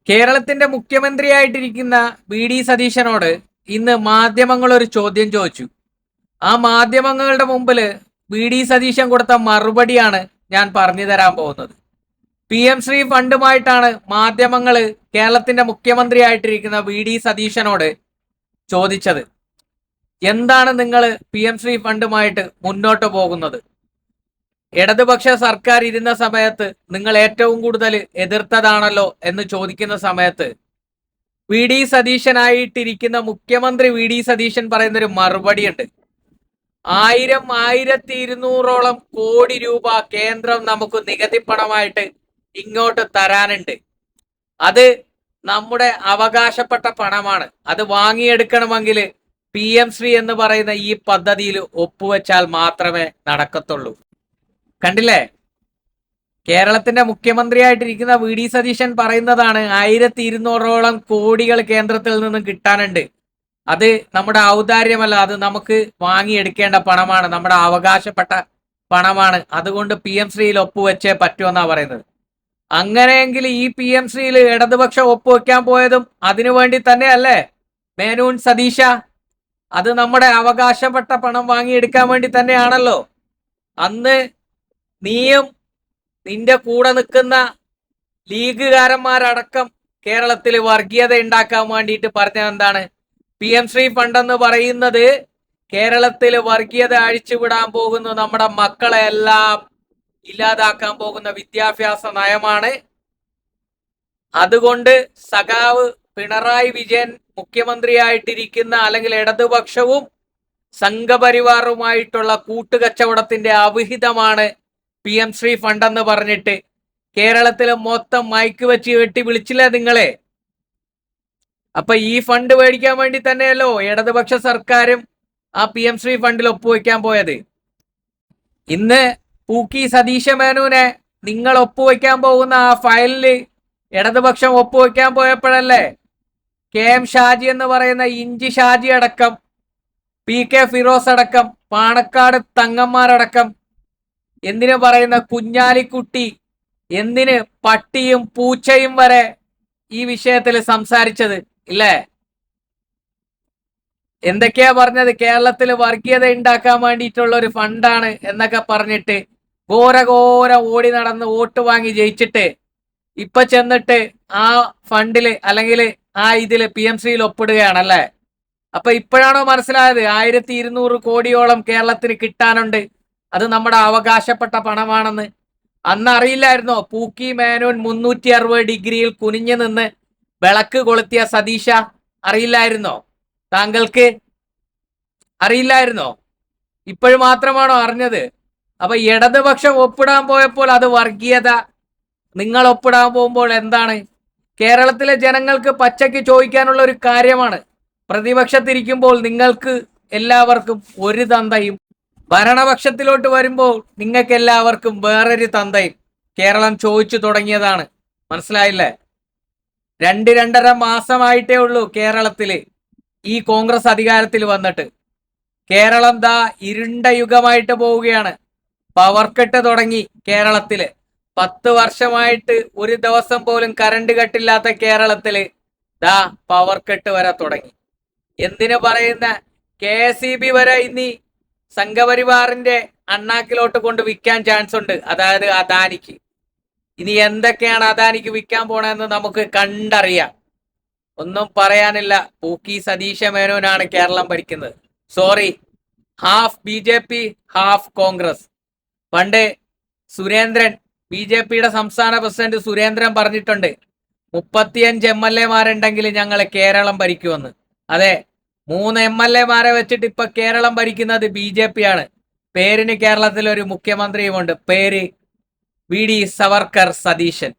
കേരളത്തിന്റെ മുഖ്യമന്ത്രിയായിട്ടിരിക്കുന്ന വി.ഡി. സതീശനോട് ഇന്ന് മാധ്യമങ്ങൾ ഒരു ചോദ്യം ചോദിച്ചു. ആ മാധ്യമങ്ങളുടെ മുമ്പില് വി.ഡി. സതീശൻ കൊടുത്ത മറുപടിയാണ് ഞാൻ പറഞ്ഞു തരാൻ പോകുന്നത്. പി.എം.ശ്രീ ഫണ്ടുമായിട്ടാണ് മാധ്യമങ്ങൾ കേരളത്തിന്റെ മുഖ്യമന്ത്രിയായിട്ടിരിക്കുന്ന വി.ഡി. സതീശനോട് ചോദിച്ചത്. എന്താണ് നിങ്ങൾ പി.എം.ശ്രീ ഫണ്ടുമായിട്ട് മുന്നോട്ട് പോകുന്നത്? ഇടതുപക്ഷ സർക്കാർ ഇരുന്ന സമയത്ത് നിങ്ങൾ ഏറ്റവും കൂടുതൽ എതിർത്തതാണല്ലോ എന്ന് ചോദിക്കുന്ന സമയത്ത് വി.ഡി. സതീശനായിട്ടിരിക്കുന്ന മുഖ്യമന്ത്രി വി.ഡി. സതീശൻ പറയുന്നൊരു മറുപടിയുണ്ട്. 1200 കോടി രൂപ കേന്ദ്രം നമുക്ക് നികുതി പണമായിട്ട് ഇങ്ങോട്ട് തരാനുണ്ട്. അത് നമ്മുടെ അവകാശപ്പെട്ട പണമാണ്. അത് വാങ്ങിയെടുക്കണമെങ്കിൽ പി.എം.ശ്രീ എന്ന് പറയുന്ന ഈ പദ്ധതിയിൽ ഒപ്പുവെച്ചാൽ മാത്രമേ നടക്കത്തുള്ളൂ. കണ്ടില്ലേ, കേരളത്തിന്റെ മുഖ്യമന്ത്രിയായിട്ടിരിക്കുന്ന വി.ഡി. സതീശൻ പറയുന്നതാണ് 1200 കോടികൾ കേന്ദ്രത്തിൽ നിന്നും കിട്ടാനുണ്ട്. അത് നമ്മുടെ ഔദാര്യമല്ല, അത് നമുക്ക് വാങ്ങിയെടുക്കേണ്ട പണമാണ്, നമ്മുടെ അവകാശപ്പെട്ട പണമാണ്. അതുകൊണ്ട് പി.എം.ശ്രീയിൽ ഒപ്പുവെച്ചേ പറ്റുമെന്നാ പറയുന്നത്. അങ്ങനെയെങ്കിൽ ഈ പി.എം.ശ്രീയിൽ ഇടതുപക്ഷം ഒപ്പുവെക്കാൻ പോയതും അതിനു വേണ്ടി തന്നെയല്ലേ മേനോൻ സതീശ? അത് നമ്മുടെ അവകാശപ്പെട്ട പണം വാങ്ങിയെടുക്കാൻ വേണ്ടി തന്നെയാണല്ലോ. അന്ന് നീയും നിന്റെ കൂടെ നിൽക്കുന്ന ലീഗുകാരന്മാരടക്കം കേരളത്തിൽ വർഗീയത ഉണ്ടാക്കാൻ വേണ്ടിയിട്ട് പറഞ്ഞത് എന്താണ്? പി.എം.ശ്രീ ഫണ്ട് എന്ന് പറയുന്നത് കേരളത്തിൽ വർഗീയത അഴിച്ചുവിടാൻ പോകുന്ന നമ്മുടെ മക്കളെ എല്ലാം ഇല്ലാതാക്കാൻ പോകുന്ന വിദ്യാഭ്യാസ നയമാണ്. അതുകൊണ്ട് സഖാവ് പിണറായി വിജയൻ മുഖ്യമന്ത്രിയായിട്ടിരിക്കുന്ന അല്ലെങ്കിൽ ഇടതുപക്ഷവും സംഘപരിവാറുമായിട്ടുള്ള കൂട്ടുകച്ചവടത്തിന്റെ അവിഹിതമാണ് പി.എം.ശ്രീ ഫണ്ട് എന്ന് പറഞ്ഞിട്ട് കേരളത്തിലെ മൊത്തം മൈക്ക് വെച്ച് കെട്ടി വിളിച്ചില്ലേ നിങ്ങളെ? അപ്പൊ ഈ ഫണ്ട് മേടിക്കാൻ വേണ്ടി തന്നെയല്ലോ ഇടതുപക്ഷ സർക്കാരും ആ പി.എം.ശ്രീ ഫണ്ടിൽ ഒപ്പുവെക്കാൻ പോയത്. ഇന്ന് പൂക്കി സതീശ മേനോനെ നിങ്ങൾ ഒപ്പുവെക്കാൻ പോകുന്ന ആ ഫയലില് ഇടതുപക്ഷം ഒപ്പുവെക്കാൻ പോയപ്പോഴല്ലേ കെ.എം. ഷാജി എന്ന് പറയുന്ന ഇഞ്ചി ഷാജി അടക്കം, പി.കെ. ഫിറോസ് അടക്കം, പാണക്കാട് തങ്ങന്മാരടക്കം, എന്തിനു പറയുന്ന കുഞ്ഞാലിക്കുട്ടി, എന്തിന് പട്ടിയും പൂച്ചയും വരെ ഈ വിഷയത്തിൽ സംസാരിച്ചത് ഇല്ലേ? എന്തൊക്കെയാ പറഞ്ഞത്? കേരളത്തിൽ വർഗീയത ഉണ്ടാക്കാൻ വേണ്ടിയിട്ടുള്ള ഒരു ഫണ്ടാണ് എന്നൊക്കെ പറഞ്ഞിട്ട് ഘോര ഓടി നടന്ന് വോട്ട് വാങ്ങി ജയിച്ചിട്ട് ഇപ്പൊ ചെന്നിട്ട് ആ ഫണ്ടില് അല്ലെങ്കിൽ ആ ഇതില് പി.എം.ശ്രീയിൽ ഒപ്പിടുകയാണല്ലേ. അപ്പൊ ഇപ്പോഴാണോ മനസ്സിലായത് 1200 കോടിയോളം കേരളത്തിന് കിട്ടാനുണ്ട്, അത് നമ്മുടെ അവകാശപ്പെട്ട പണമാണെന്ന്? അന്ന് അറിയില്ലായിരുന്നോ? പൂക്കി മേനോൻ 360 ഡിഗ്രിയിൽ കുനിഞ്ഞു നിന്ന് വിളക്ക് കൊളുത്തിയ സതീശ അറിയില്ലായിരുന്നോ? താങ്കൾക്ക് അറിയില്ലായിരുന്നോ? ഇപ്പോഴും മാത്രമാണോ അറിഞ്ഞത്? അപ്പൊ ഇടതുപക്ഷം ഒപ്പിടാൻ പോയപ്പോൾ അത് വർഗീയത, നിങ്ങൾ ഒപ്പിടാൻ പോകുമ്പോൾ എന്താണ്? കേരളത്തിലെ ജനങ്ങൾക്ക് പച്ചയ്ക്ക് ചോദിക്കാനുള്ള ഒരു കാര്യമാണ്. പ്രതിപക്ഷത്തിരിക്കുമ്പോൾ നിങ്ങൾക്ക് എല്ലാവർക്കും ഒരു തന്തയും, ഭരണപക്ഷത്തിലോട്ട് വരുമ്പോൾ നിങ്ങൾക്ക് എല്ലാവർക്കും വേറൊരു തന്തയും കേരളം ചോദിച്ചു തുടങ്ങിയതാണ്. മനസ്സിലായില്ലേ? 2-2.5 മാസമായിട്ടേ ഉള്ളൂ കേരളത്തില് ഈ കോൺഗ്രസ് അധികാരത്തിൽ വന്നിട്ട്. കേരളം ദാ ഇരുണ്ട യുഗമായിട്ട് പോവുകയാണ്. പവർ കട്ട് തുടങ്ങി കേരളത്തില്. 10 വർഷമായിട്ട് ഒരു ദിവസം പോലും കറണ്ട് കട്ടില്ലാത്ത കേരളത്തില് ദാ പവർ കട്ട് വരെ തുടങ്ങി. എന്തിനു പറയുന്ന KSEB വരെ ഇനി സംഘപരിവാറിന്റെ അണ്ണാക്കിലോട്ട് കൊണ്ട് വിൽക്കാൻ ചാൻസ് ഉണ്ട്, അതായത് അദാനിക്ക്. ഇനി എന്തൊക്കെയാണ് അദാനിക്ക് വിൽക്കാൻ പോണെന്ന് നമുക്ക് കണ്ടറിയാം. ഒന്നും പറയാനില്ല. പൂക്കി സതീശ മേനോനാണ് കേരളം ഭരിക്കുന്നത്. Sorry, half BJP half Congress. പണ്ട് സുരേന്ദ്രൻ, BJPയുടെ സംസ്ഥാന പ്രസിഡന്റ് സുരേന്ദ്രൻ പറഞ്ഞിട്ടുണ്ട് 35 MLA-മാരുണ്ടെങ്കിൽ ഞങ്ങൾ കേരളം ഭരിക്കുമെന്ന്. അതെ, 3 MLA-മാരെ വെച്ചിട്ട് ഇപ്പൊ കേരളം ഭരിക്കുന്നത് BJP ആണ്. പേരിന് കേരളത്തിൽ ഒരു മുഖ്യമന്ത്രിയുമുണ്ട്, പേര് വി.ഡി. സവർക്കർ സതീശൻ.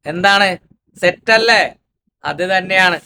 എന്താണ്, സെറ്റല്ലേ? അത് തന്നെയാണ്.